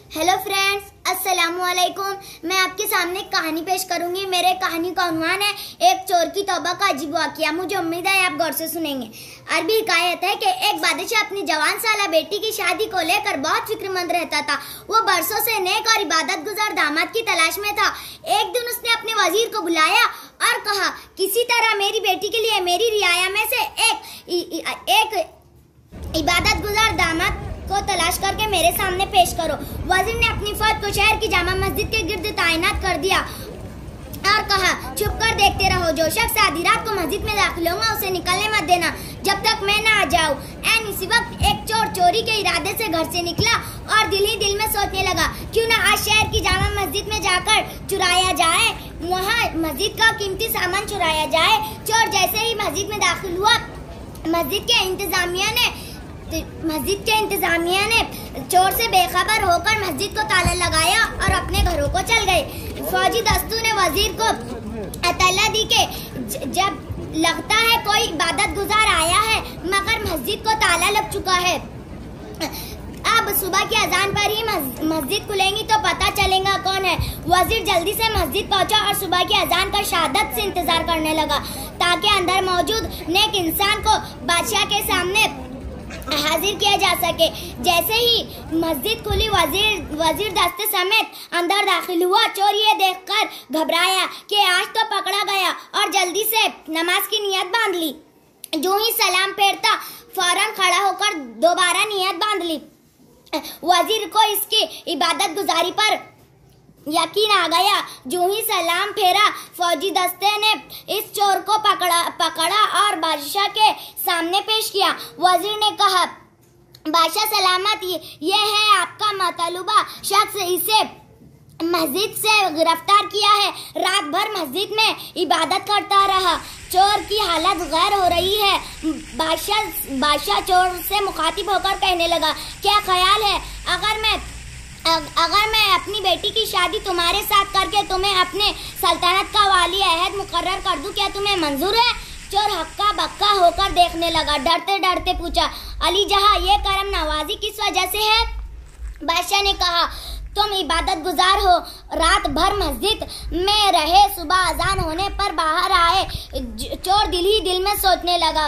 Hello friends, अस्सलामुअलैकुम। मैं आपके सामने कहानी पेश करूंगी। मेरे कहानी का उन्वान है एक चोर की तौबा का अजीब वाक़या। मुझे उम्मीद है आप गौर से सुनेंगे। अरबी हिकायत है कि एक बादशाह अपनी जवान साला बेटी की शादी को लेकर बहुत फिक्रमंद रहता था। वो बरसों से नेक और इबादत गुजार दामाद की तलाश में था। एक दिन उसने अपने वजीर को बुलाया और कहा, किसी तरह मेरी बेटी के लिए मेरी रियाया में से एक इबादत गुजार दामाद को तलाश करके मेरे सामने पेश करो। वजीर ने अपनी फौज को शहर की जामा मस्जिद के गिर्द तैनात कर दिया और कहा, छुप कर देखते रहो। जो शख्स आधी रात को मस्जिद में दाखिल होगा उसे निकलने मत देना जब तक मैं ना आ जाऊं। एन इसी वक्त एक चोर चोरी के इरादे से घर से निकला और दिल ही दिल में सोचने लगा, क्यों ना आज शहर की जामा मस्जिद में जाकर चुराया जाए, वहाँ मस्जिद का कीमती सामान चुराया जाए। चोर जैसे ही मस्जिद में दाखिल हुआ, मस्जिद के इंतजामिया ने चोर से बेखबर होकर मस्जिद को ताला लगाया और अपने घरों को चल गए। फौजी दस्तों ने वजीर को अतला दी कि जब लगता है कोई इबादत गुजार आया है, मगर मस्जिद को ताला लग चुका है। अब सुबह की अजान पर ही मस्जिद खुलेंगी तो पता चलेगा कौन है। वजीर जल्दी से मस्जिद पहुंचा और सुबह की अजान का शहादत से इंतजार करने लगा ताकि अंदर मौजूद नेक इंसान को बादशाह के सामने हाजिर किया जा सके। जैसे ही मस्जिद खुली, वजीर दस्ते समेत अंदर दाखिल हुआ। चोर ये देखकर घबराया कि आज तो पकड़ा गया और जल्दी से नमाज की नियत बांध ली। जो ही सलाम फेरता फौरन खड़ा होकर दोबारा नियत बांध ली। वजीर को इसकी इबादत गुजारी पर यकीन आ गया। जो ही सलाम फेरा, फौजी दस्ते ने इस चोर को पकड़ा और बादशाह के सामने पेश किया। वजीर ने कहा, बादशाह सलामत, ये है आपका मतलूबा शख्स, इसे मस्जिद से गिरफ्तार किया है। रात भर मस्जिद में इबादत करता रहा। चोर की हालत गैर हो रही है। बादशाह चोर से मुखातिब होकर कहने लगा, क्या ख्याल है अगर मैं अपनी बेटी की शादी तुम्हारे साथ करके तुम्हें अपने सल्तनत का वाली अहद मुकर्रर कर दूं, क्या तुम्हें मंजूर है? चोर हक्का बक्का होकर देखने लगा। डरते डरते पूछा, अली जहां, ये करम नवाजी किस वजह से है? बादशाह ने कहा, तुम इबादत गुजार हो, रात भर मस्जिद में रहे, सुबह अजान होने पर बाहर आए। चोर दिल ही दिल में सोचने लगा,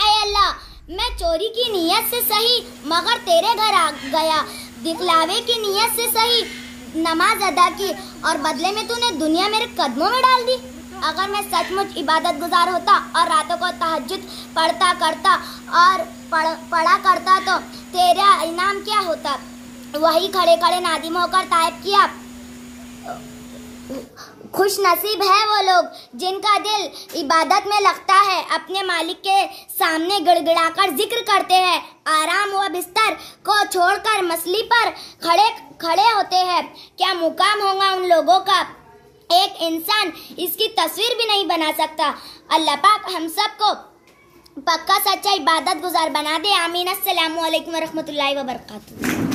ऐ अल्लाह, मैं चोरी की नीयत से सही मगर तेरे घर आ गया, दिखलावे की नीयत से सही नमाज अदा की और बदले में तूने दुनिया मेरे कदमों में डाल दी। अगर मैं सचमुच इबादत गुजार होता और रातों को तहज्जुद पढ़ा करता तो तेरा इनाम क्या होता? वही खड़े खड़े नादिम होकर तायब किया, खुश नसीब है वो लोग जिनका दिल इबादत में लगता है, अपने मालिक के सामने गिड़गिड़ाकर जिक्र करते हैं, आराम व बिस्तर को छोड़कर मसली पर खड़े होते हैं। क्या मुकाम होगा उन लोगों का, एक इंसान इसकी तस्वीर भी नहीं बना सकता। अल्लाह पाक हम सबको पक्का सच्चा इबादत गुजार बना दे। आमीन। अस्सलामु अलैकुम व रहमतुल्लाहि व बरकातुहू।